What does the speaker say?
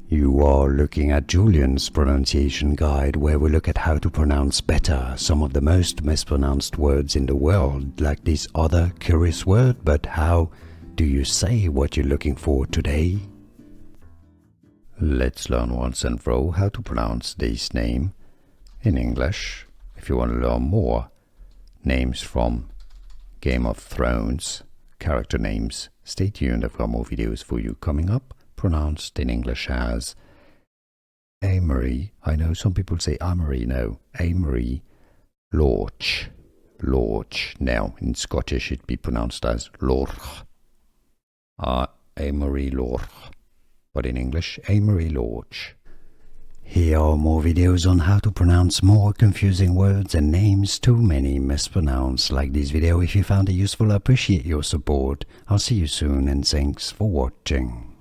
You are looking at Julian's pronunciation guide, where we look at how to pronounce better some of the most mispronounced words in the world, like this other curious word. But how do you say what you're looking for today? Let's learn once and for all how to pronounce this name in English. If you want to learn more names from Game of Thrones, character names, stay tuned. I've got more videos for you coming up, pronounced in English as Amory. I know some people say Amory, no, Amory Lorch. Lorch. Now, in Scottish it'd be pronounced as Lorch. Amory Lorch. But in English, Amory Lorch. Here are more videos on how to pronounce more confusing words and names too many mispronounced. Like this video if you found it useful. I appreciate your support. I'll see you soon and thanks for watching.